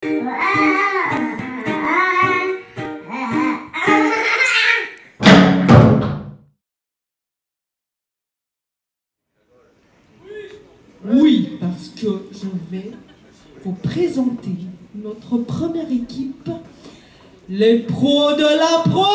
Oui, parce que je vais vous présenter notre première équipe, les pros de la pro!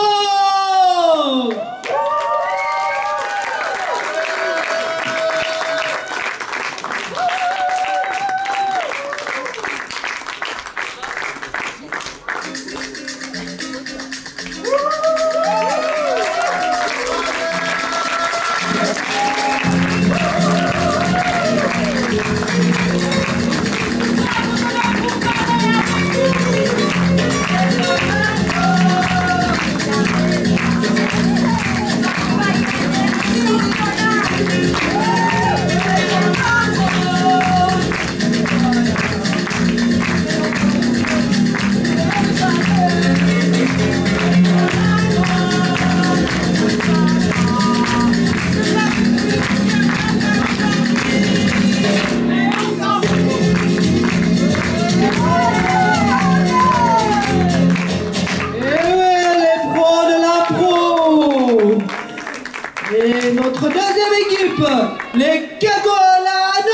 Et notre deuxième équipe, les Cagolades!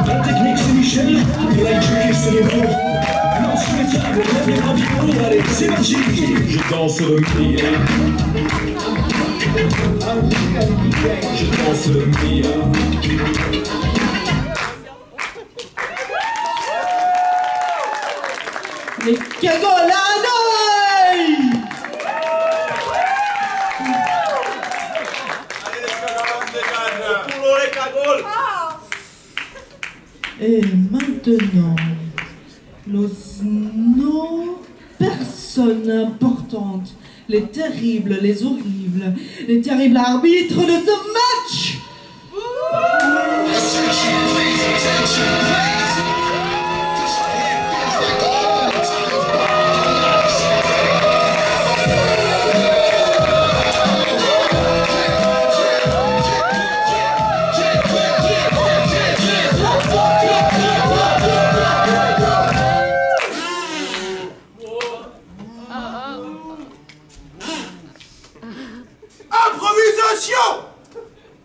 La technique c'est Michel, l'électrique c'est les mots. L'instrumental, les papillons, allez c'est parti. Je danse le Mia. Je danse le Mia. Les Cagolades! Et maintenant, nos personnes importantes, les terribles, les horribles, les terribles arbitres de ce match!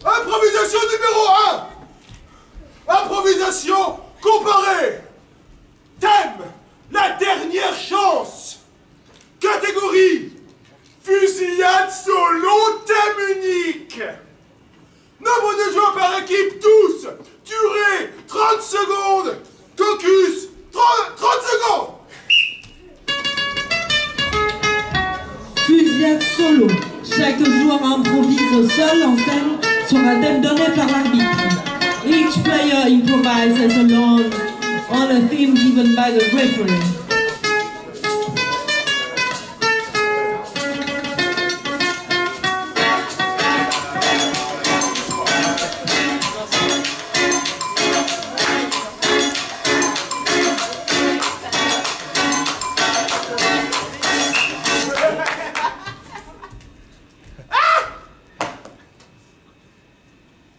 Improvisation numéro 1. Improvisation comparée. Thème, la dernière chance. Catégorie, fusillade solo, thème unique. Nombre de joueurs par équipe, tous. Durée, 30 secondes. Caucus, 30 secondes. Fusillade solo. Chaque joueur improvise au sol en scène sur un thème donné par l'arbitre. Each player improvises alone on a theme given by the referee.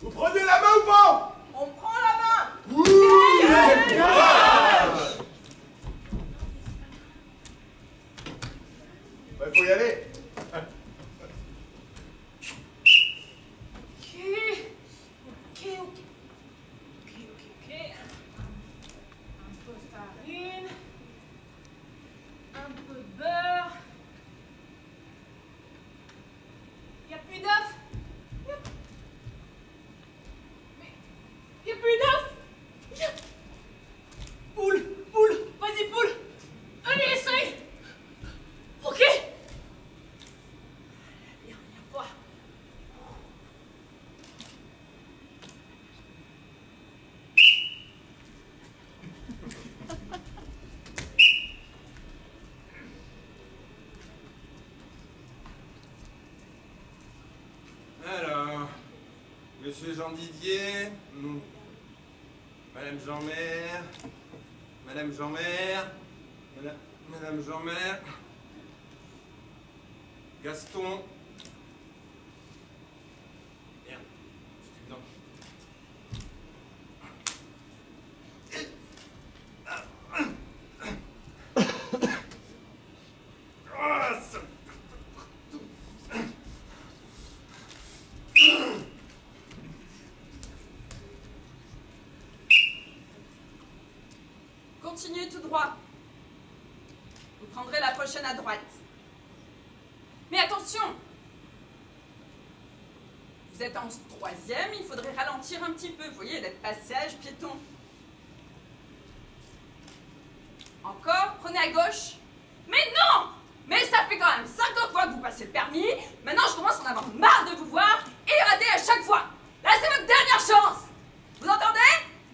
Vous prenez la main ou pas? On prend la main. Ouh, bah, faut y aller. Ok. Un peu de farine. Un peu de beurre. Y a plus d'œufs. Y'a plus d'œufs. Poule, vas-y poule. Allez, essaye. Ok. Dernière fois. Alors, Monsieur Jean Didier, Madame Jean-Mère, Madame Jean-Mère, Madame Jean-Mère, Gaston, continuez tout droit. Vous prendrez la prochaine à droite. Mais attention! Vous êtes en troisième, il faudrait ralentir un petit peu. Vous voyez, le passage piéton. Encore, prenez à gauche. Mais non! Mais ça fait quand même 50 fois que vous passez le permis. Maintenant, je commence à en avoir marre de vous voir et rater à chaque fois. Là, c'est votre dernière chance. Vous entendez?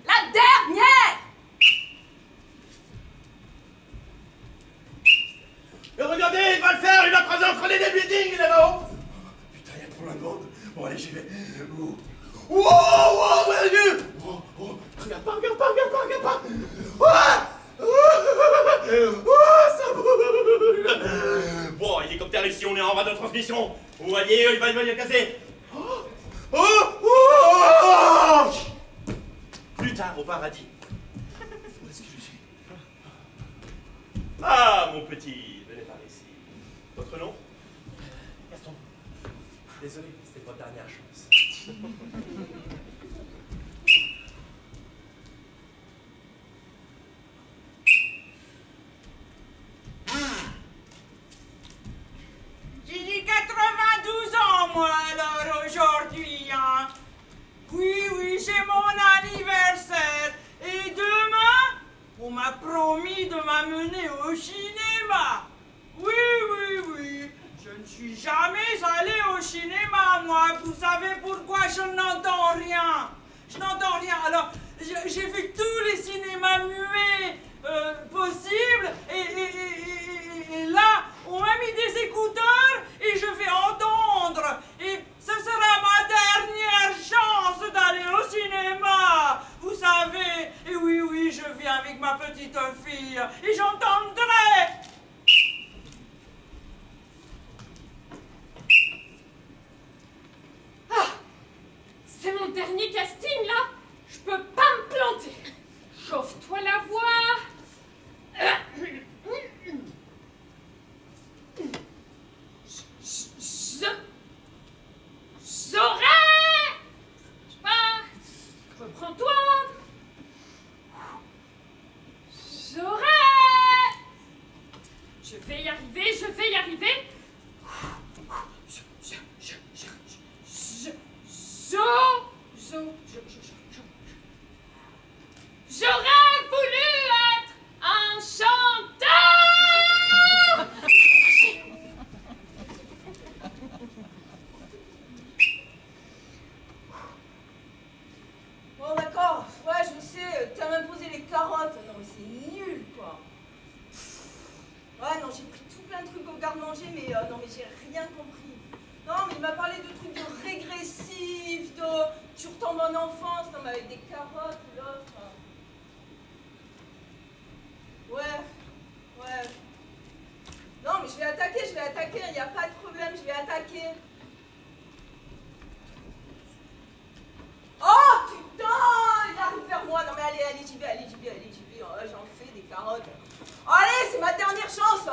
La dernière! Et regardez, il va le faire, il va creuser entre les deux buildings là-haut. Putain, il y a trop la bande. Bon, allez, j'y vais. Oh, oh, oh, mon Dieu. Oh, oh, regarde pas, regarde pas, regarde pas, regarde pas. Oh, oh, ça bouge. Bon, hélicoptère ici, on est en radio de transmission. Vous voyez, il va le casser. Oh, oh, oh, oh. Plus tard, au paradis. Où est-ce que je suis? Ah, mon petit, venez par ici. Votre nom? Gaston. Désolé, c'était votre dernière chance. J'ai 92 ans, moi, alors, aujourd'hui, hein. Oui, c'est mon anniversaire. Et demain, on m'a promis de m'amener au cinéma. Oui. Je ne suis jamais allée au cinéma, moi. Vous savez pourquoi? Je n'entends rien. Je n'entends rien. Alors, j'ai fait tous les cinémas muets possibles. Et là, on m'a mis des écouteurs et je vais entendre. Et ce sera ma dernière chance d'aller au cinéma. Vous savez, et oui, je viens avec ma petite fille et j'entendrai. Ah! C'est mon dernier casting, là! Je peux pas me planter! Chauffe-toi la voix! J'aurais! Je sais pas... Reprends-toi! J'aurais! Je vais y arriver, je vais y arriver! J'aurais voulu être un chanteur! Bon, d'accord, ouais, je sais, t'as même posé les carottes. Non, mais c'est nul, quoi. Ouais, non, j'ai pris tout plein de trucs au garde-manger, mais non, mais j'ai rien compris. Non, mais il m'a parlé de trucs de régressifs, de tu retombes en enfance, non, mais avec des carottes, l'autre. Ouais. Non, mais je vais attaquer, il n'y a pas de problème, je vais attaquer. Oh, putain, il arrive vers moi. Non, mais allez, j'y vais. Oh, j'en fais des carottes. Allez, c'est ma dernière chance.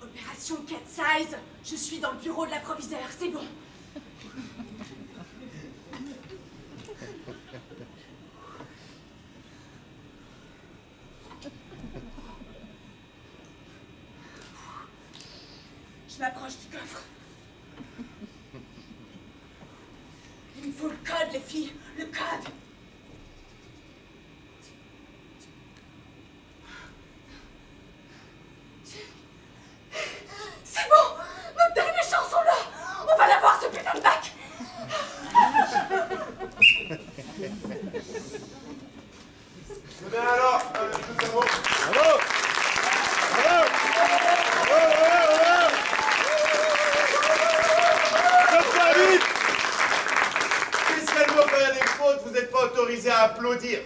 Opération Cat Size, je suis dans le bureau de l'approviseur, c'est bon. Je m'approche du coffre. Il me faut le code, les filles, le code. C'est bon, notre dernière chanson là. On va l'avoir, ce putain de bac. Mais alors, nous avons... Bravo! Spécialement quand il y a des fautes, vous n'êtes pas autorisé à applaudir.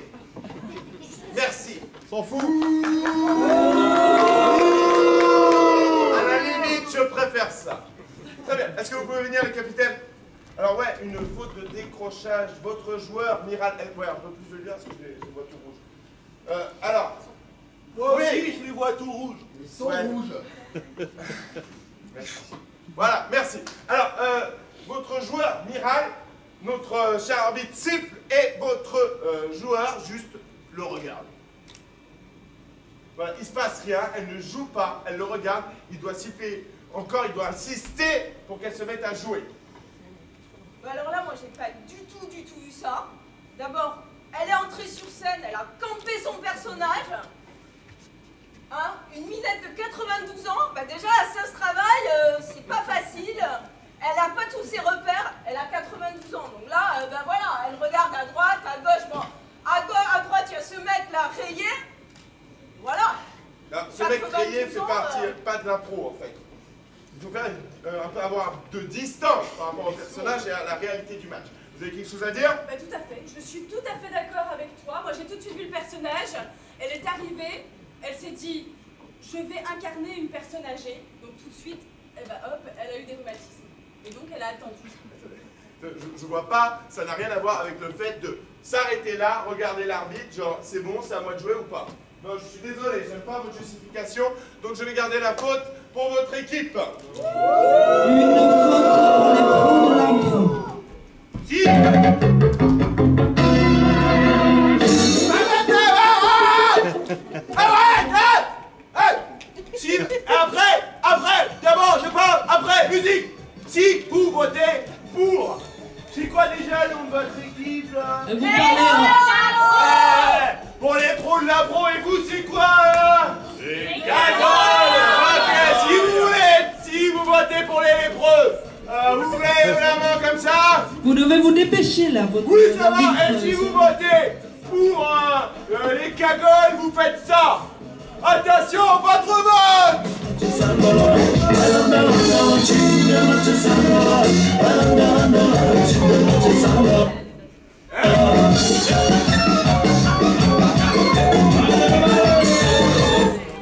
Merci. S'en fout! À la limite, je préfère ça. Très bien. Est-ce que vous pouvez venir, le capitaine? Alors ouais, une faute de décrochage. Votre joueur, Miral... Ouais, un peu plus de lumière parce que je vois tout rouge. Alors... Moi oui. aussi, je les vois tout rouges. Ils sont rouges. Merci. Voilà, merci. Alors, votre joueur, Miral, notre cher arbitre siffle et votre joueur juste le regarde. Voilà, il se passe rien, elle ne joue pas, elle le regarde, il doit siffler encore, il doit insister pour qu'elle se mette à jouer. Alors là, moi, j'ai pas du tout vu ça. D'abord, elle est entrée sur scène, elle a campé son personnage. Hein, une minette de 92 ans, bah déjà, ça se travaille, c'est pas facile. Elle a pas tous ses repères, elle a 92 ans. Donc là, bah voilà, elle regarde à droite, à gauche, bon. À droite, il y a ce mec-là rayé. Voilà. Là, ce mec rayé fait partie, pas de l'impro, en fait. Il faut faire un peu avoir de distance par rapport au personnage et à la réalité du match. Vous avez quelque chose à dire? Bah, tout à fait, je suis tout à fait d'accord avec toi. Moi j'ai tout de suite vu le personnage, elle est arrivée, elle s'est dit je vais incarner une personne âgée, donc tout de suite, eh ben, hop, elle a eu des rhumatismes. Et donc elle a attendu. Je vois pas, ça n'a rien à voir avec le fait de s'arrêter là, regarder l'arbitre, genre c'est bon, c'est à moi de jouer ou pas. Non, je suis désolé, j'aime pas votre justification, donc je vais garder la faute pour votre équipe. Une faute pour les pros de l'impro. Si Si, après, d'abord je parle, après, musique. Si vous votez pour, c'est quoi déjà le nom de votre équipe là? Vous parlez... Pour les pros de l'impro, et vous c'est quoi les cagoles. Ok, si vous votez pour les lépreux, vous levez la main comme ça. Vous devez vous dépêcher là, votre... Oui, ça va, et si vous votez pour les cagoles, vous faites ça. Attention, votre vote.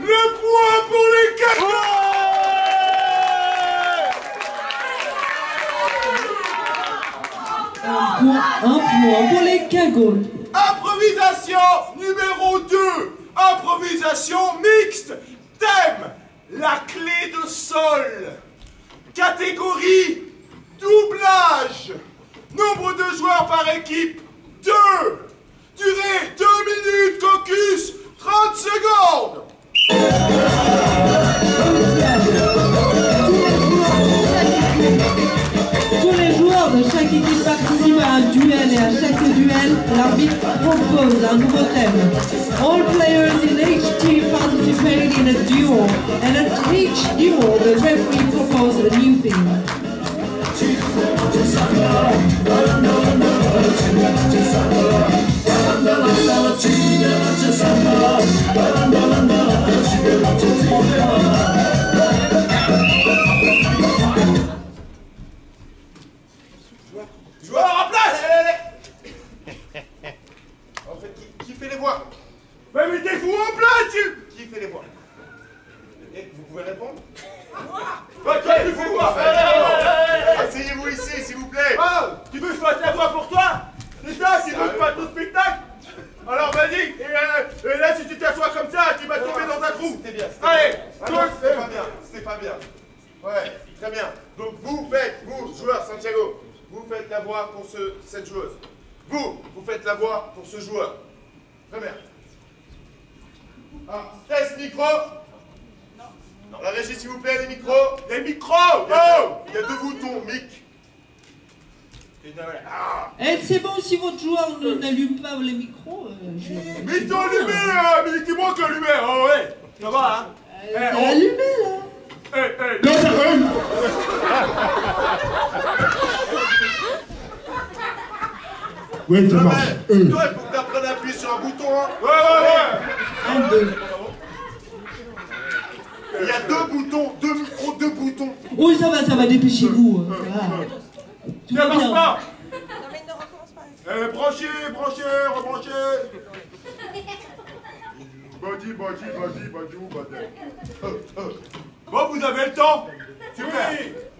Le point pour les cagoles. Un point pour les cagoles. Improvisation numéro 2. Improvisation mixte. Thème, la clé de sol. Catégorie, doublage. Nombre de joueurs par équipe, 2. Durée, 2 minutes, caucus, 30 secondes. Tous les joueurs de chaque équipe participent à un duel et à chaque duel, l'arbitre propose un nouveau thème. All players in each team participate in a duel, and at each duel, the referee proposes a new theme. Joueur en place. En fait, qui fait les voix? Mais mettez-vous en place. Qui fait les voix? Et vous pouvez répondre? Toi, tu fais quoi? Asseyez-vous ici, s'il vous plaît. Oh, tu veux que je fasse la voix pour toi? C'est ça, tu veux pas ton spectacle? Alors vas-y, et là si tu t'assois comme ça, tu vas tomber dans un trou. C'était bien. Allez, C'était pas bien, c'était pas bien. Ouais, très bien. Donc vous faites, vous, joueur Santiago, vous faites la voix pour cette joueuse. Vous faites la voix pour ce joueur. Très bien. Test micro. Non. La régie, s'il vous plaît, les micros. Les micros. Oh, il y a 2 boutons, mic. Eh, c'est bon, si votre joueur n'allume pas les micros... Mais ils sont allumés, mais c'est moi qui ai allumé. Oh ouais, ça va, hein. C'est allumé, là. Non, ça va. Ouais, ça marche. Toi, il faut que tu apprennes à appuyer sur un bouton. Hein. Ouais. 1, 2. Il y a 2 boutons, 2 micros, 2 boutons. Oui, ça va, dépêchez-vous. Tout va bien. Non mais ne recommence pas. Branchez, rebranchez. Body. Bon, vous avez le temps. Super.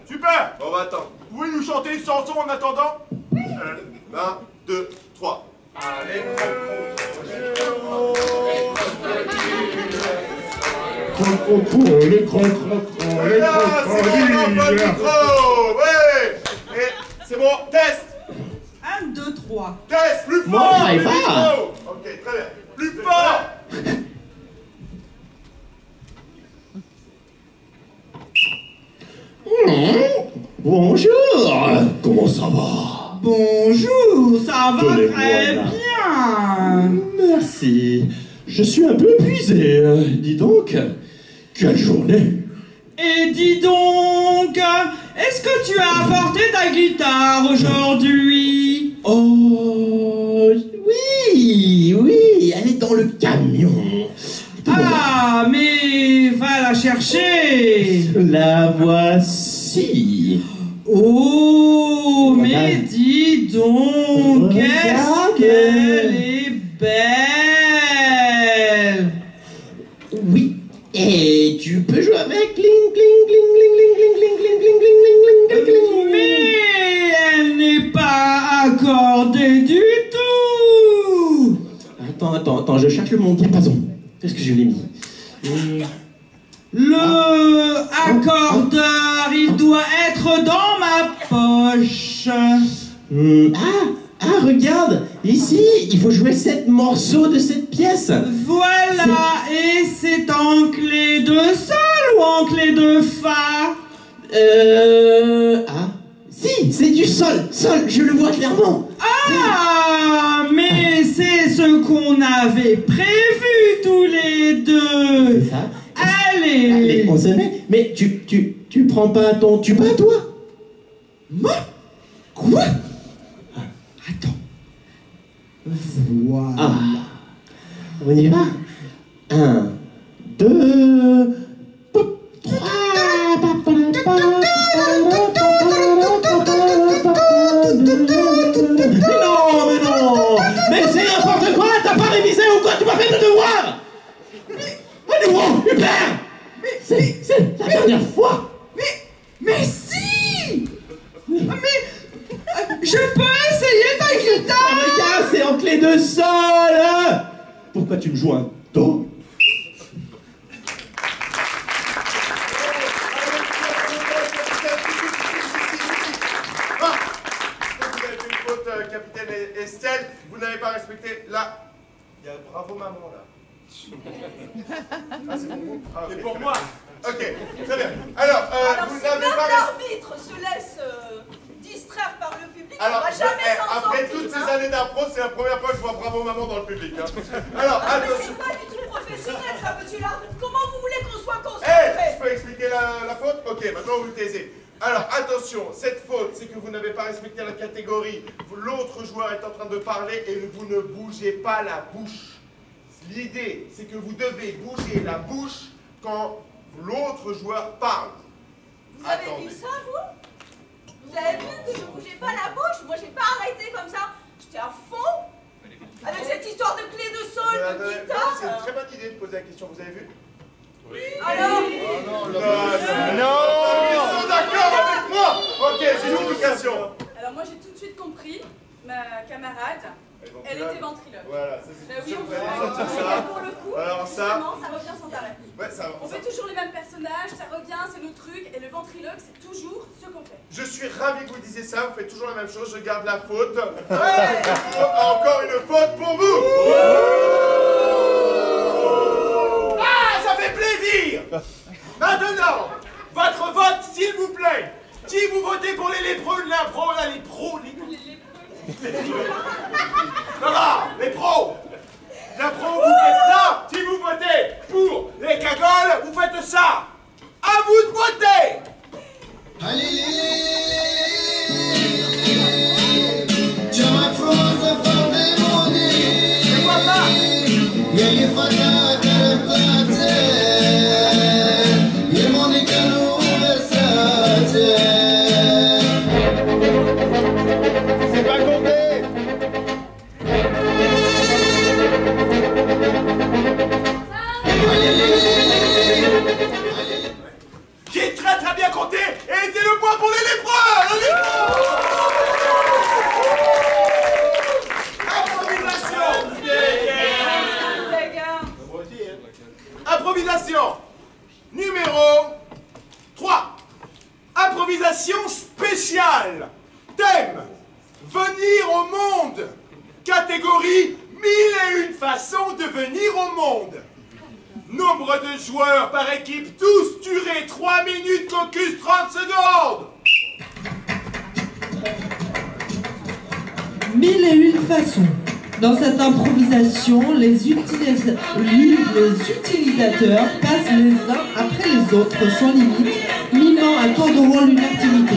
Super. On va attendre. Vous pouvez nous chanter une chanson en attendant? 1, 2, 3. Allez, Là, c'est bon, on n'a pas le micro. Ouais. Et C'est bon, test. 1, 2, 3. Test, plus fort. Moi, j'arrive plus pas. fort. Ok, très bien. Plus fort. Bonjour. Comment ça va? Bonjour, ça va Donnez-moi très là. bien. Merci. Je suis un peu épuisé. Dis donc, quelle journée. Et dis donc, est-ce que tu as apporté ta guitare aujourd'hui? Oh, oui, elle est dans le camion. Ah, mais va la chercher. La voici. Oh, mais dis donc, qu'est-ce Regarde. qu'elle est belle. Oui, et tu peux jouer avec. Cling, cling, cling, cling, cling, cling, cling, cling, cling, cling, cling, cling, cling. Mais elle n'est pas accordée du tout. Attends, je cherche mon diapason. Qu'est-ce que je l'ai mis? Le accordeur, il doit être dans ma poche. Regarde, ici, il faut jouer 7 morceaux de cette pièce. Voilà, et c'est en clé de sol ou en clé de fa? Si, c'est du sol, je le vois clairement. Ah, mais c'est ce qu'on avait prévu tous les deux. C'est ça. Allez, on se met. Mais tu prends pas ton tuba, toi? Moi? Quoi? Attends. Voilà. On y va. 1, 2, 3. Mais non! Mais c'est n'importe quoi! T'as pas révisé ou quoi? Tu m'as fait le devoir! À nouveau, Hubert! C'est la dernière fois! Mais si! Mais je peux essayer ta guitare! Regarde, c'est en clé de sol! Pourquoi tu me joues un do? Capitaine Estelle, vous n'avez pas respecté la... Il y a bravo maman là. Ah, c'est pour vous? Ah, okay, Et pour moi. Ok, très bien. Alors, vous si n'avez même pas... l'arbitre se laisse distraire par le public, Alors, on va jamais s'en après sortir, toutes hein. ces années d'impro, c'est la première fois que je vois bravo maman dans le public. Hein. Alors, Ah, mais attention. c'est pas du tout professionnel ça, monsieur l'arbitre. Comment vous voulez qu'on soit Eh, concentré? je peux expliquer la faute? Ok, maintenant vous taisez. Alors, attention, cette faute, c'est que vous n'avez pas respecté la catégorie. L'autre joueur est en train de parler et vous ne bougez pas la bouche. L'idée, c'est que vous devez bouger la bouche quand l'autre joueur parle. Vous avez vu ça, vous? Vous avez vu que je bougeais pas la bouche? Moi, j'ai pas arrêté comme ça. J'étais à fond. Avec cette histoire de clé de sol, de guitare. C'est une très bonne idée de poser la question, vous avez vu? Alors? Non! Ils sont d'accord avec moi! Ok, j'ai une explication. Alors moi j'ai tout de suite compris, ma camarade, elle était ventriloque. Voilà, ça c'est Bah oui, sûr on que peut vous allez pas. sortir ça. Pour le coup, Alors justement, ça revient sans arrêt. Ouais, ça On fait toujours les mêmes personnages, ça revient, c'est le truc, et le ventriloque, c'est toujours ce qu'on fait. Je suis ravi que vous disiez ça, vous faites toujours la même chose, je garde la faute. Ouais. Encore une faute pour vous. Ah, ça fait plaisir. Maintenant, votre vote, s'il vous plaît. Qui vous votez pour les lépreux de l'impro, là, les pros, les pros. L'impro, vous faites ça. Si vous votez pour les cagoles, vous faites ça. À vous de voter. C'est quoi ça? C'est pas compté. J'ai très bien compté et c'est le point pour les Catégorie 1001 façons de venir au monde. Nombre de joueurs par équipe, tous durée 3 minutes, caucus 30 secondes. 1001 façons. Dans cette improvisation, les utilisateurs passent les uns après les autres sans limite, mimant à tour de rôle une activité.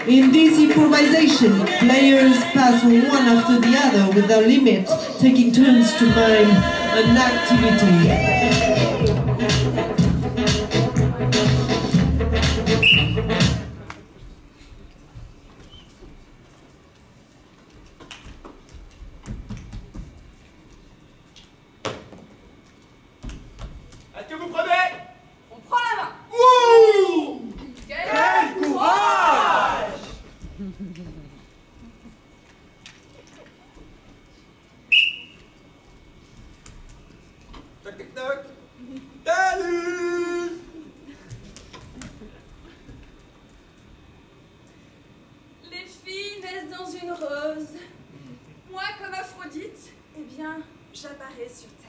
In this improvisation, players pass one after the other without limit, taking turns to mime an activity. Est-ce que vous prenez? On prend la main. Ouh! Quel courage! Toc toc toc. Salut! Les filles naissent dans une rose. Moi, comme Aphrodite, eh bien, j'apparais sur Terre.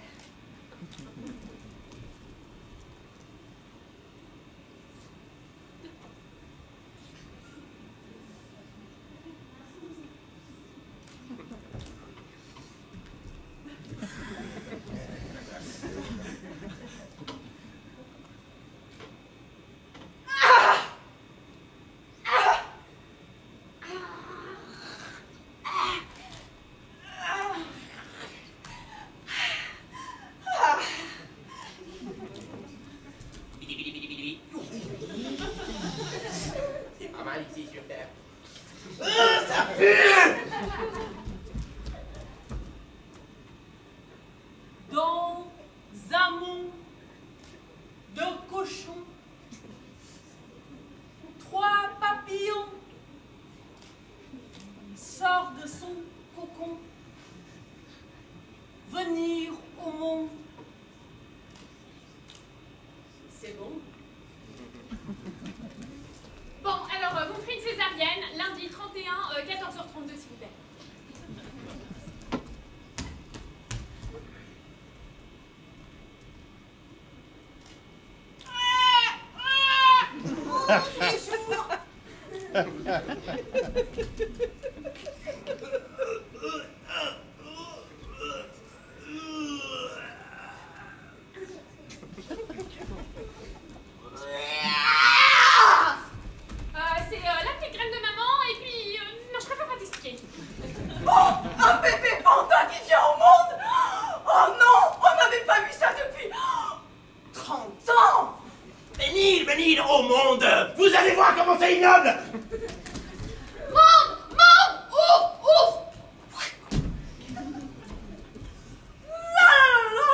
C'est pas mal ici sur Terre. Ça pue! Dans un monde de cochons, 3 papillons sortent de son cocon, venir au monde. C'est bon? Bon, alors, vous me ferez une césarienne, lundi 31, 14h32, s'il vous plaît. C'est la petite graine de maman, et puis... non, je préfère pas t'expliquer. Oh, un bébé panda qui vient au monde. Oh non, on n'avait pas vu ça depuis 30 ans. Bénil, oh monde! Vous allez voir comment c'est ignoble! Monde! Ouf! Ouf! La la.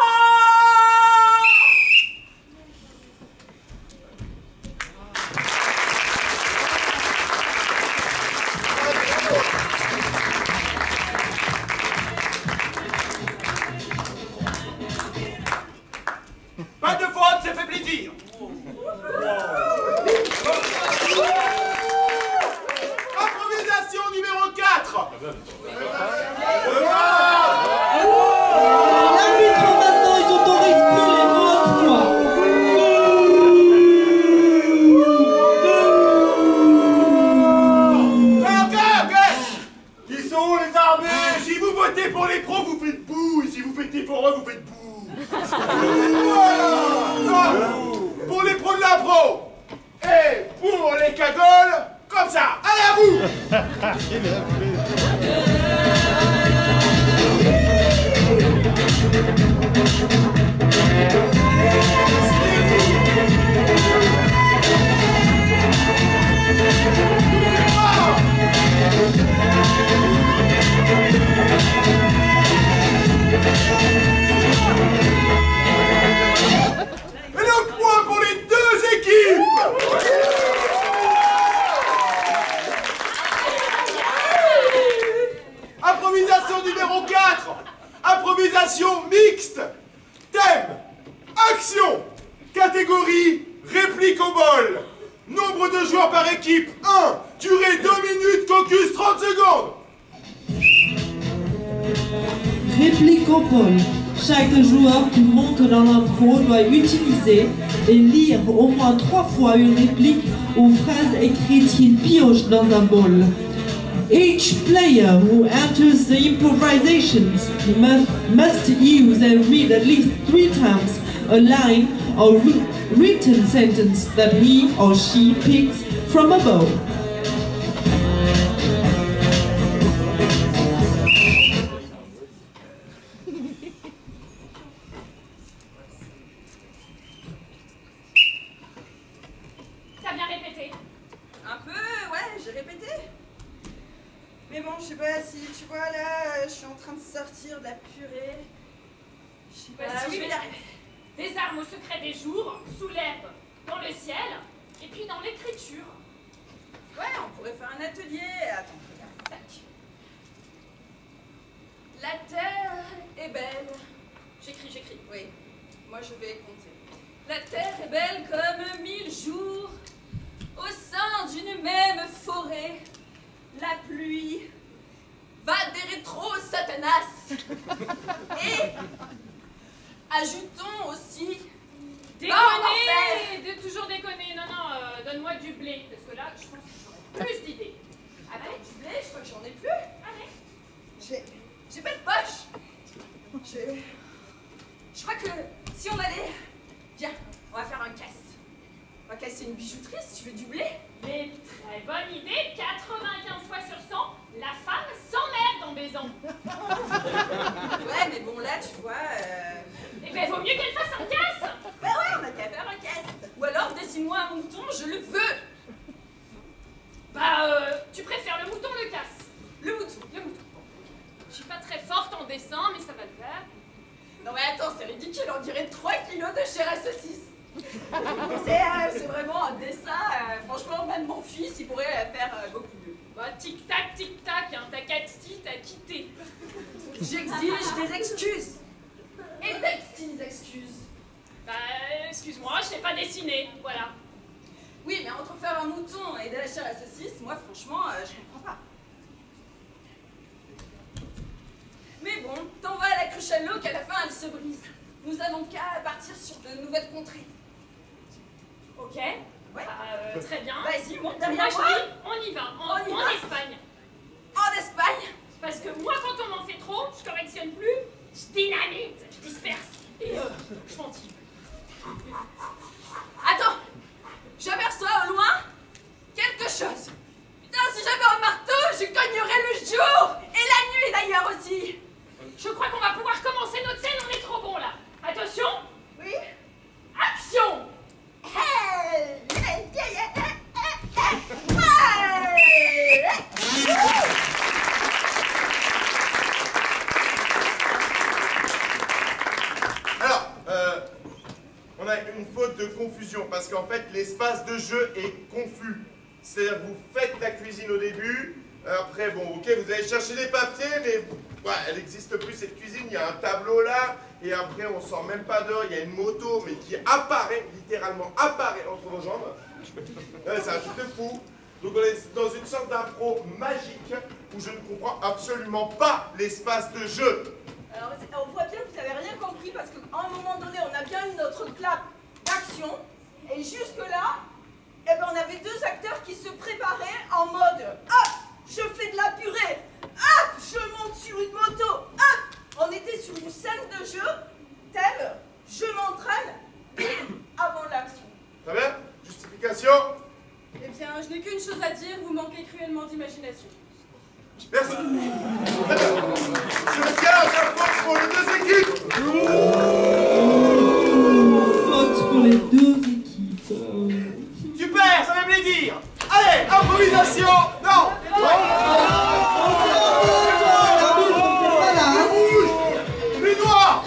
Pas de faute, ça fait plaisir. Improvisation numéro 4. L'arbitre maintenant, ils autorisent plus les mots toi. Ok. Qui sont les armées? Si vous votez pour les pros, vous faites bouh. Et si vous votez pour eux, vous faites bouh. Voilà. Pour les pros de l'impro. Et pour les cagoles, comme ça. Allez, à vous. Et le point pour les deux équipes. Improvisation numéro 4. Improvisation mixte. Thème: action. Catégorie: réplique au bol. Nombre de joueurs par équipe: 1. Durée 2 minutes, caucus 30 secondes. réplique au pôle. Chaque joueur qui monte dans l'impro doit utiliser et lire au moins 3 fois une réplique ou phrase écrite qu'il pioche dans un bol. Each player who enters the improvisations must use and read at least 3 times a line or written sentence that he or she picks from a bowl. T'as bien répété? Un peu, ouais, j'ai répété. Mais bon, je sais pas si tu vois là, je suis en train de sortir de la purée. Je sais pas si je vais y arriver. Des armes au secret des jours, sous l'herbe, dans le ciel, et puis dans l'écriture. Ouais, on pourrait faire un atelier. Attends, regarde, tac. La terre est belle. J'écris. Oui, moi je vais compter. La terre est belle comme 1000 jours. Au sein d'une même forêt, la pluie va des rétros Satanas. Et ajoutons aussi Déconner! Toujours déconner. Non, donne-moi du blé, parce que là, je pense que j'aurais plus d'idées. Ah bon, du blé, je crois que j'en ai plus. Allez. J'ai pas de poche. Je crois que si on allait... Viens, on va faire un casse. On va casser une bijouterie si tu veux du blé. Mais très bonne idée, 95 fois sur 100, la femme s'emmerde en baisant. Ouais, mais bon, là, tu vois... Eh ben, vaut mieux qu'elle fasse un casse. Bah ouais, on a qu'à faire un casse. Ou alors, dessine-moi un mouton, je le veux. Tu préfères le mouton ou le casse? Le mouton. Je suis pas très forte en dessin, mais ça va le faire. Non mais attends, c'est ridicule, on dirait 3 kilos de chair à saucisse. C'est vraiment un dessin, franchement, même mon fils, il pourrait faire beaucoup mieux. Bah, tic-tac, tic-tac, hein, ta Cathy t'a quitté. J'exige des excuses. Et des excuses. Bah, excuse-moi, je sais pas dessiner, voilà. Oui, mais entre faire un mouton et de la chair à saucisse, moi, franchement, je comprends pas. Mais bon, t'en vas à la cruche à l'eau qu'à la fin, elle se brise. Nous avons qu'à partir sur de nouvelles contrées. Ok. Ouais. Très bien. Vas-y, monte Moi, derrière je moi. dis, on y va, en Espagne. En Espagne. Parce que moi, quand on m'en fait trop, je correctionne plus, je dynamite, je disperse, et je ventile. Attends, j'aperçois au loin quelque chose. Putain, si j'avais un marteau, je cognerais le jour et la nuit d'ailleurs aussi. Je crois qu'on va pouvoir commencer notre scène, on est trop bon là. Attention. Oui. Action. Alors, on a une faute de confusion parce qu'en fait l'espace de jeu est confus. C'est-à-dire que vous faites la cuisine au début, après bon ok vous allez chercher des papiers mais ouais, elle n'existe plus cette cuisine, il y a un tableau là et après on sort même pas dehors, il y a une moto mais qui apparaît, littéralement apparaît entre vos jambes. Ouais, c'est un truc de fou. Donc on est dans une sorte d'impro magique où je ne comprends absolument pas l'espace de jeu. Alors, on voit bien que vous n'avez rien compris parce qu'à un moment donné, on a bien eu notre clap d'action et jusque-là, eh ben, on avait 2 acteurs qui se préparaient en mode « Hop, je fais de la purée, hop, je monte sur une moto, hop !» On était sur une scène de jeu, thème « Je m'entraîne, bim !» avant l'action. Très bien. Justification. Eh bien, je n'ai qu'une chose à dire, vous manquez cruellement d'imagination. Merci. Je tiens à faire faute pour les 2 équipes. Faute pour les 2 équipes. Super, ça veut bien dire. Allez, improvisation. Non. Les noirs.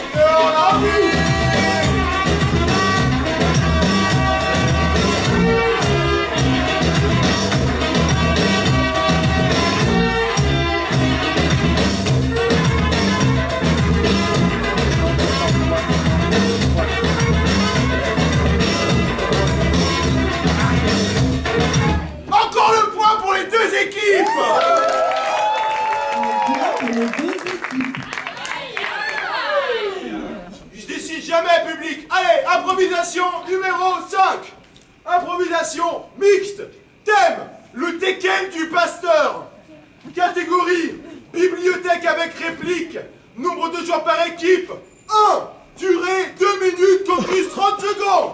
Improvisation numéro 5. Improvisation mixte. Thème, le teckel du pasteur. Catégorie, bibliothèque avec réplique. Nombre de joueurs par équipe, 1. Durée, 2 minutes, caucus, 30 secondes.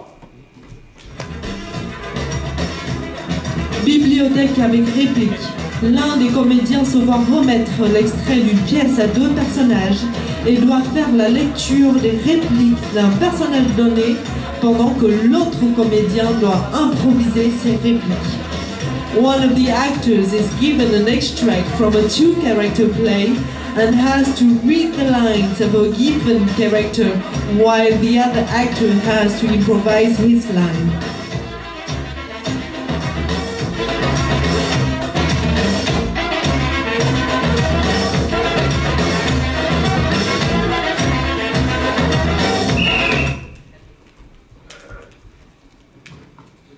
Bibliothèque avec réplique. L'un des comédiens se voit remettre l'extrait d'une pièce à 2 personnages et doit faire la lecture des répliques d'un personnage donné pendant que l'autre comédien doit improviser ses répliques. One of the actors is given an extract from a 2-character play and has to read the lines of a given character while the other actor has to improvise his line.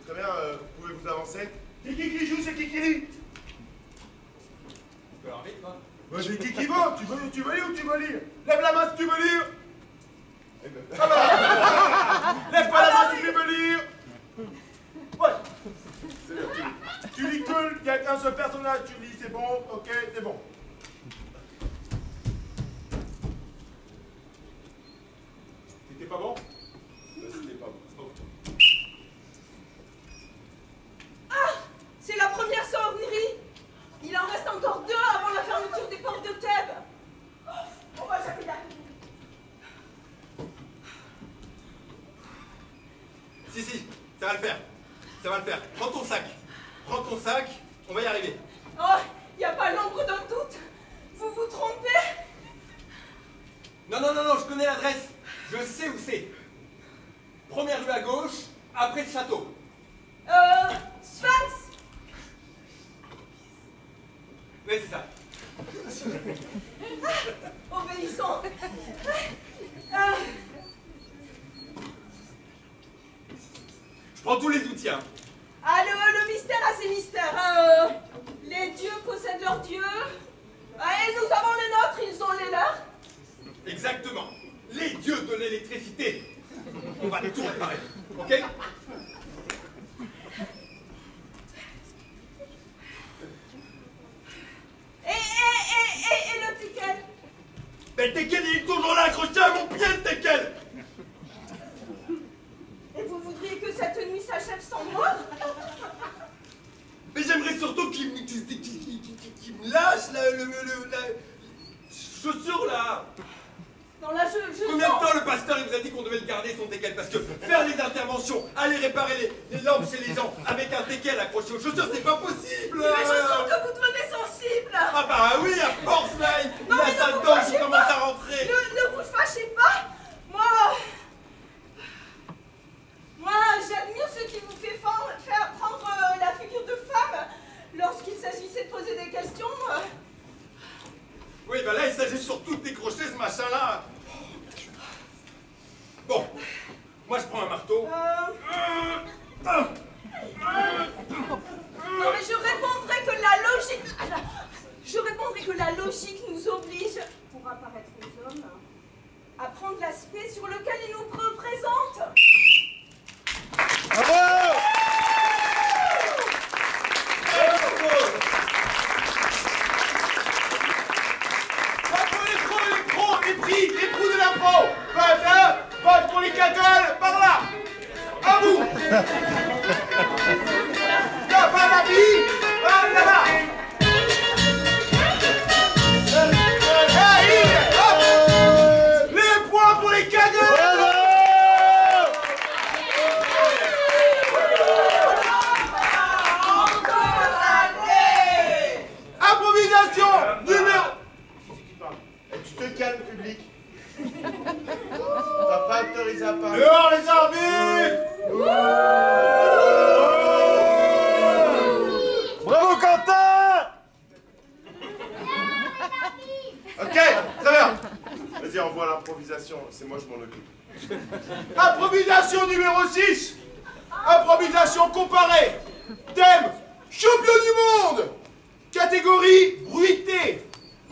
Très bien, vous pouvez vous avancer. C'est qui joue, c'est qui lit? Tu peux leur vite, quoi. Bah, c'est qui veut? Tu veux lire ou tu veux lire? Lève la main si tu veux lire. Ah bah. Lève pas la main si tu veux lire. Ouais. C'est bien, tu lis que, il n'y a qu'un seul personnage, tu lis, c'est bon, ok, c'est bon. C'était pas bon? C'était pas bon. Ok. Ah! C'est la première sonnerie! Il en reste encore 2 avant la fermeture des portes de Thèbes! On va jamais y arriver! Si, ça va le faire. Ça va le faire. Prends ton sac, on va y arriver. Oh! Il n'y a pas l'ombre d'un doute! Vous vous trompez! Non, je connais l'adresse. Je sais où c'est. Première rue à gauche, après le château. Sphinx! Oui, c'est ça. Obéissons! Je prends tous les outils, hein. Ah, le mystère a ses mystères. Les dieux possèdent leurs dieux. Et nous avons les nôtres, ils ont les leurs. Exactement. Les dieux de l'électricité. On va tout réparer, ok? Et le teckel? Mais le teckel, il est toujours là, accroché à mon pied, le teckel. Et vous voudriez que cette nuit s'achève sans moi? Mais j'aimerais surtout qu'il me lâche la chaussure, là. Non, là, je Combien de sens... temps le pasteur il vous a dit qu'on devait le garder, son teckel? Parce que faire les interventions, aller réparer les lampes chez les gens avec un teckel accroché aux chaussures, c'est pas possible. Mais je sens que vous devenez sensible. Ah bah oui, à force là, Non, la mais salle ne vous d'eau qui fâchez commence pas. à rentrer. Ne vous fâchez pas. Moi, j'admire ce qui vous fait faire prendre la figure de femme lorsqu'il s'agissait de poser des questions. Oui, bah là, il s'agit surtout de décrocher ce machin-là. Bon, moi je prends un marteau. Non, mais je répondrai que la logique... Je répondrai que la logique nous oblige, pour apparaître aux hommes, à prendre l'aspect sur lequel ils nous représentent. Bravo! Les pros de l'impro! Vote pour les cagoles, par là! À vous! Là, pas la vie! Là! Les points pour les cagoles! Improvisation numéro... Tu te calmes, public. T'as pas autorisé à parler. Dehors les arbitres! Bravo Quentin! Ok, très bien. Vas-y, envoie l'improvisation. C'est moi, je m'en occupe. Improvisation numéro 6. Improvisation comparée. Thème, champion du monde. Catégorie, bruité.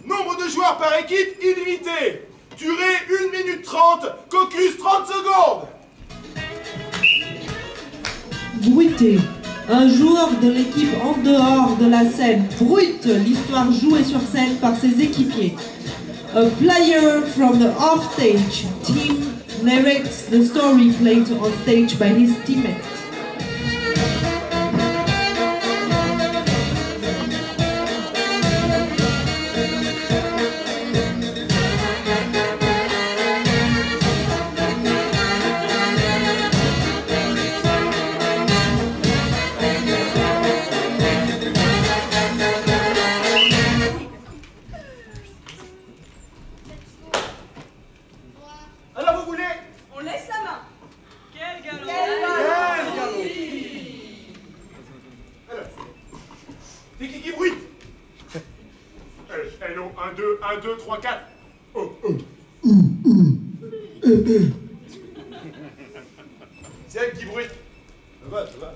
Nombre de joueurs par équipe, illimité. Durée, 1 minute 30. Caucus, 30 secondes. Bruité. Un joueur de l'équipe en dehors de la scène. Brut, l'histoire jouée sur scène par ses équipiers. A player from the off-stage team narrates the story played on stage by his teammates. Alors vous voulez? On laisse la main. Quel galop! Alors, c'est qui bruite? Eh non, 1, 2, 1, 2, 3, 4. Oh, oh. C'est elle qui bruite. Ça va, ça va.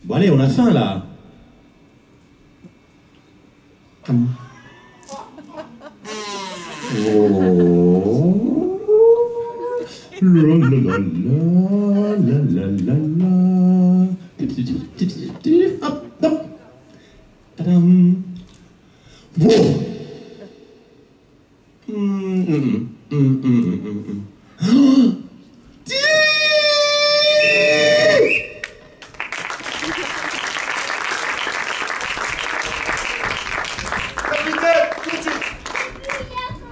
Bon allez, on a faim là. Hop, hop. Tadam. Wow.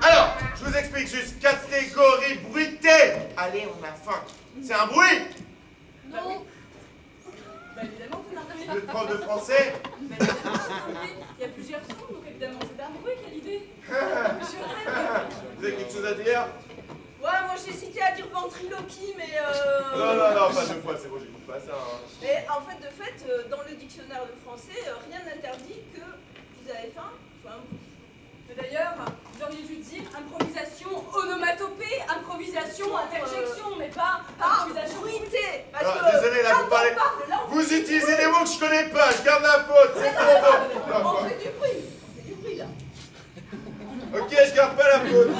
Alors, je vous explique juste. Catégorie bruitée. Allez, on a faim. C'est un bruit. Non. Vous êtes prof de français? Mais il y a plusieurs sons, donc évidemment c'est d'amoureux quelle idée. Je rêve. Vous avez quelque chose à dire? Ouais, moi j'hésitais à dire ventriloquie, mais Non, pas deux fois, c'est bon, j'écoute pas ça. Hein. Mais en fait, dans le dictionnaire de français, rien n'interdit que vous avez faim, soit un bruit. Mais d'ailleurs, vous auriez dû dire improvisation, onomatopée, improvisation, interjection, mais pas improvisation. Bruité. Désolé, là, vous parlez. Vous utilisez des mots que je connais pas, je garde la faute, c'est trop bon. On fait du bruit. On fait du bruit là. Ok, je garde pas la faute.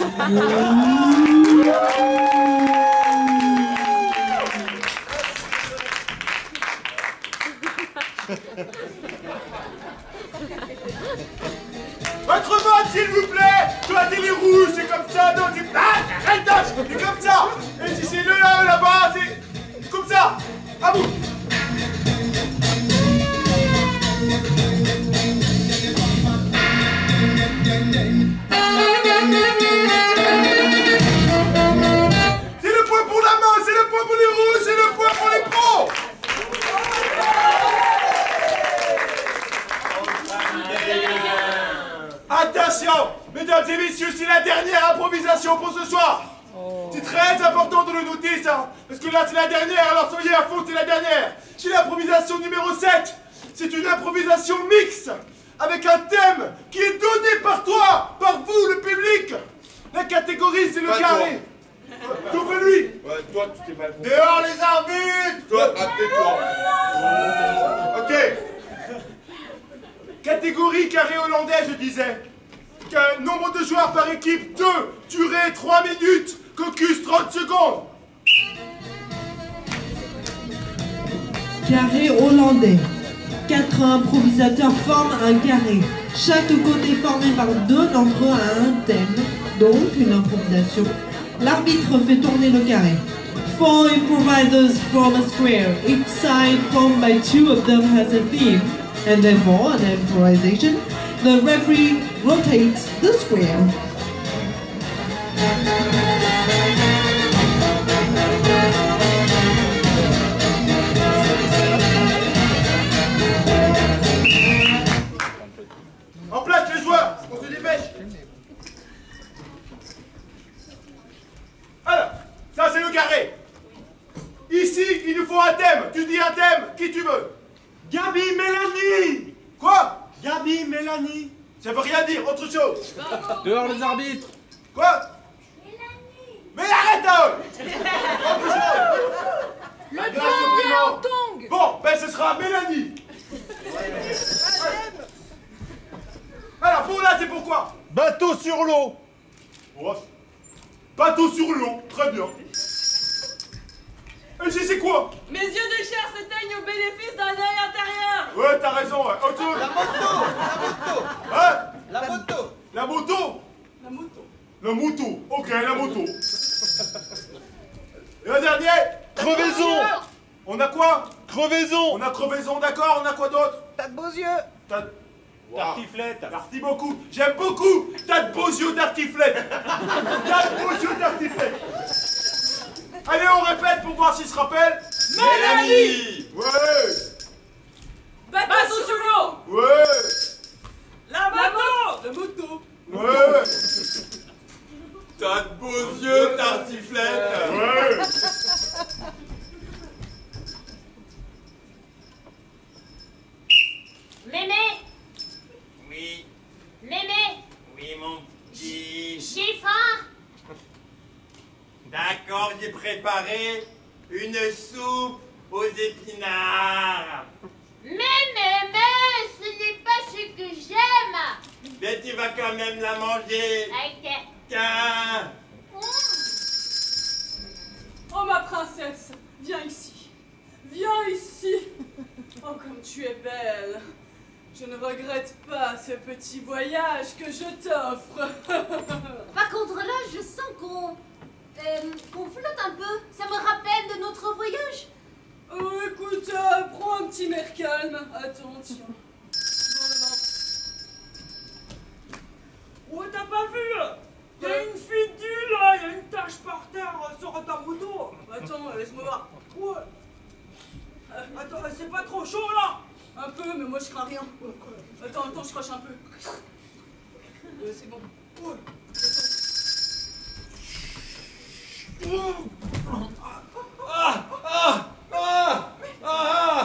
Votre vote, s'il vous plaît. Toi, t'es les rouges, c'est comme ça. Non, c'est... Ah, arrête, c'est comme ça. Et si c'est le là-bas, c'est comme ça. À vous. C'est le point pour la main, c'est le point pour les rouges, c'est le point pour les pros. Attention, mesdames et messieurs, c'est la dernière improvisation pour ce soir. C'est très important de le noter, ça. Parce que là, c'est la dernière, alors soyez à fond, c'est la dernière. C'est l'improvisation numéro 7. C'est une improvisation mixte, avec un thème qui est donné par toi, par vous, le public. La catégorie, c'est le carré. Tout fait lui. Ouais, toi, tu t'es mal compris. Dehors les arbitres. Toi, tais-toi. Ok. Catégorie carré hollandais, je disais. Nombre de joueurs par équipe, 2. Durée, 3 minutes. Caucus, 30 secondes. Carré hollandais. 4 improvisateurs forment un carré. Chaque côté formé par 2 d'entre eux a un thème, donc une improvisation. L'arbitre fait tourner le carré. 4 improvisers form a square. Each side formed by 2 of them has a theme, and therefore an improvisation. The referee rotates the square. En place les joueurs, on se dépêche. Alors, ça c'est le carré. Ici, il nous faut un thème. Tu dis un thème, qui tu veux? Gabi Mélanie. Quoi? Gabi Mélanie. Ça veut rien dire, autre chose. Dehors les arbitres. Quoi? Mélanie. Mais arrête là. Autre chose. Le tongue en tongue. Bon, ben ce sera Mélanie. Alors, pour là, c'est pourquoi? Bateau sur l'eau. Oh. Bateau sur l'eau, très bien. Et c'est quoi? Mes yeux de chair s'éteignent au bénéfice d'un œil intérieur. Ouais, t'as raison, ouais. Autre chose. La moto. Hein? La moto. La moto. La moto. La moto. Ok, la moto. Et un dernier? Crevaison. On a quoi? Crevaison. On a crevaison, d'accord. On a quoi d'autre? T'as de beaux yeux. Tartiflette. Merci beaucoup. J'aime beaucoup. T'as de beaux yeux tartiflette. T'as de beaux yeux tartiflette. Allez, on répète pour voir s'il se rappelle. Mélanie. Ouais. Bateau sur l'eau. Ouais. La moto. La moto. Ouais. T'as de beaux yeux, tartiflette. Ouais. Mémé, Oui, mémé, oui, mon petit. j'ai faim. D'accord, j'ai préparé une soupe aux épinards. Mais, ce n'est pas ce que j'aime. Mais tu vas quand même la manger. Ok. Tiens. Oh ma princesse, viens ici. Viens ici. Oh comme tu es belle. Je ne regrette pas ce petit voyage que je t'offre. Par contre là, je sens qu'on flotte un peu. Ça me rappelle de notre voyage. Oh écoute, prends un petit mer calme. Attends, tiens. Dans la main. Ouais, t'as pas vu là? Y'a une fille là, y'a une tache par terre sur ta moto. Attends, laisse-moi voir. Ouais. Attends, c'est pas trop chaud là?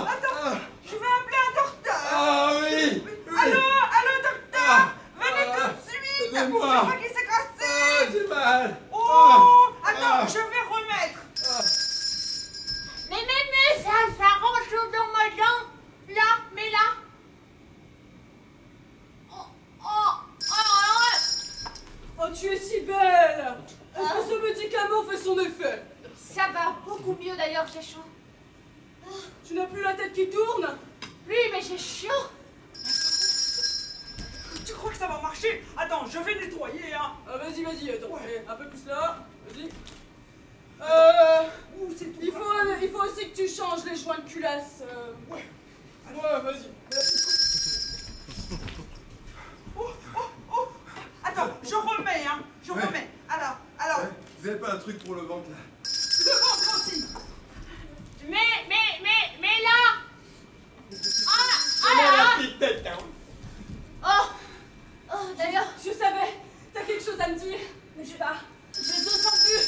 Attends, je vais appeler un docteur. Ah oui. Allô, docteur. Venez tout de suite. C'est moi. Je crois qu'il s'est cassé. J'ai mal. Attends, je vais remettre. Mais ça rentre dans ma dent. Là, mais là. Oh, tu es si belle. Est-ce que ce médicament fait son effet? Ça va beaucoup mieux d'ailleurs, j'ai chaud. Tu n'as plus la tête qui tourne? Oui, mais j'ai chaud. Tu crois que ça va marcher? Attends, je vais nettoyer, hein. Vas-y, attends. Ouais. Un peu plus là. Vas-y. Il faut aussi que tu changes les joints de culasse. Ouais. Ouais, vas-y. Attends, je remets, hein. Je remets. Alors. Vous avez pas un truc pour le ventre là? Le ventre aussi. Mais là. La petite tête, hein. Oh, d'ailleurs, Je savais. T'as quelque chose à me dire. Mais je ne sens plus.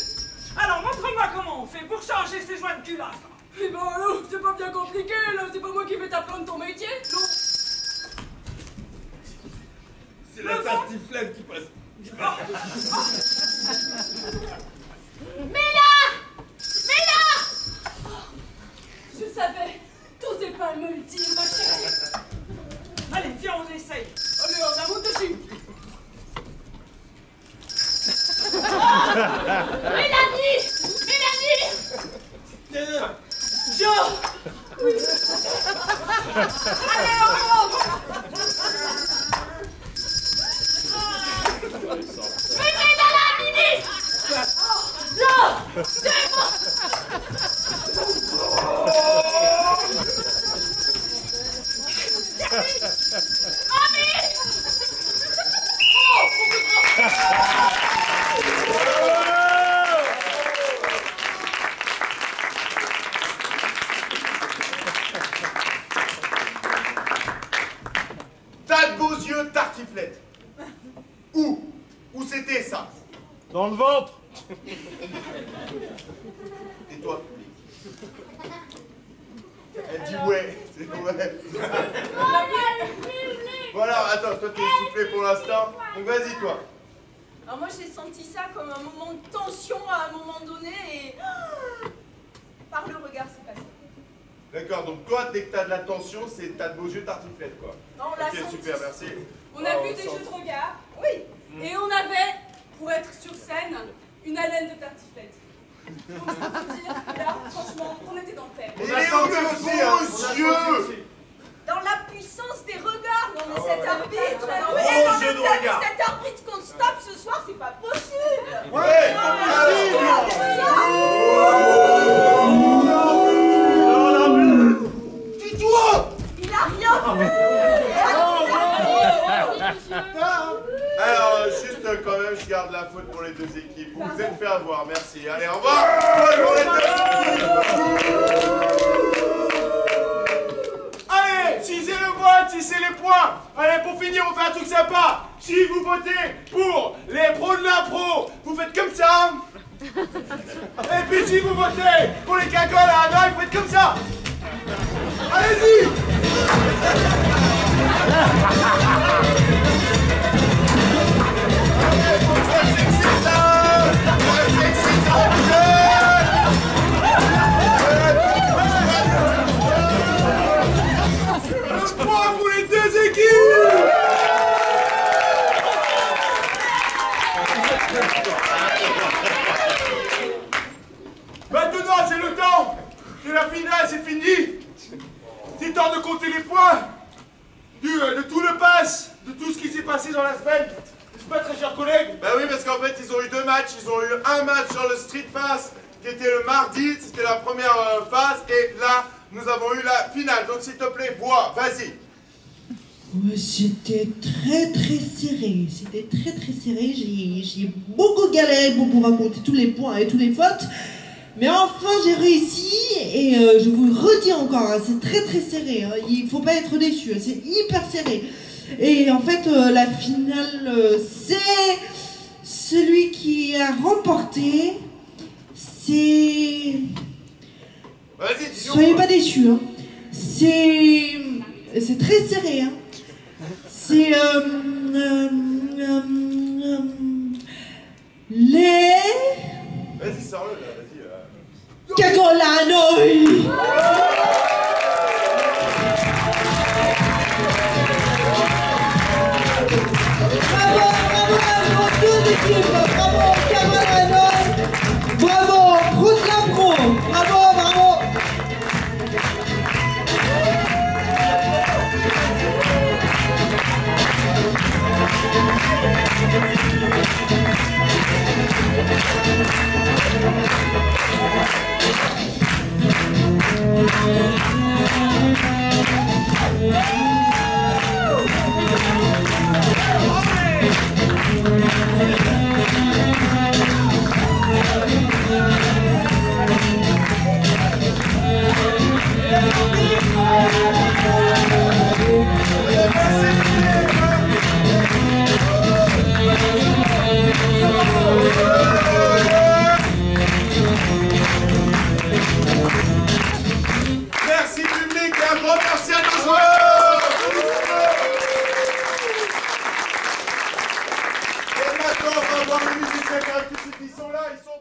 Alors, montre-moi comment on fait pour changer ces joints de culasse. Eh ben alors, c'est pas bien compliqué là. C'est pas moi qui vais t'apprendre ton métier. Non. C'est la tartiflette qui passe. mais là. Je savais. T'osais pas me le dire, ma chérie. Allez, viens, on essaye. Allez, on la monte dessus. Mélanie. Tiens. Tiens. Allez, on monte. Mais là, Mimi. Tiens. Tas de beaux yeux, tartiflette. Où c'était ça? Dans le ventre. Et toi, public? Elle dit ouais, c'est ouais. Voilà, attends, toi t'es essoufflé pour l'instant. Donc vas-y, toi. Alors moi j'ai senti ça comme un moment de tension à un moment donné et par le regard c'est passé. D'accord, donc toi, dès que t'as de la tension, c'est t'as de beaux yeux, tartiflette, quoi. Non, on l'a Ok, senti. super, merci. On a vu des jeux de regard. Oui. Et on avait, pour être sur scène, une haleine de tartiflette. Donc je peux vous dire, là, franchement, on était dans le thème. Il est où le beaux yeux? Dans la puissance des regards. Non mais cet arbitre. Non, Gros mais jeu de regard. cet arbitre qu'on stoppe ce soir, c'est pas possible. Ouais. Dis-toi. Il a rien fait. Alors, juste quand même, je garde la faute pour les deux équipes. Vous vous êtes fait avoir, merci. Allez, au revoir. Pour les deux équipes. Allez, tissez le vote, tissez les points. Allez, pour finir, on fait un truc sympa. Si vous votez pour les pros de l'impro, vous faites comme ça. Et puis si vous votez pour les cagoles à Anna, vous faites comme ça. Allez-y. Un point pour les deux équipes. Maintenant, c'est le temps de la finale, c'est fini. C'est temps de compter les points de tout le pass, de tout ce qui s'est passé dans la semaine. N'est-ce pas, très chers collègues? Bah oui, parce qu'en fait, ils ont eu deux matchs. Ils ont eu un match sur le Street Pass qui était le mardi, c'était la première phase, et là, nous avons eu la finale. Donc, s'il te plaît, bois, vas-y. Ouais, c'était très serré, serré, j'ai beaucoup galéré pour pouvoir compter tous les points et tous les fautes, mais enfin j'ai réussi et je vous le redis encore, hein, c'est très serré, hein, il faut pas être déçu, hein, c'est hyper serré. Et en fait la finale c'est celui qui a remporté, Soyez pas déçus, hein. C'est très serré, hein. C'est les Vas-y, sors-le là, vas-y. Cagolanoi. Bravo, bravo, deux équipes, bravo, Cagolanoi, bravo, Prout la Pro, bravo, bravo. Merci public et un grand merci à nos joueurs. Et maintenant, on va voir les musiciens qui sont là, ils sont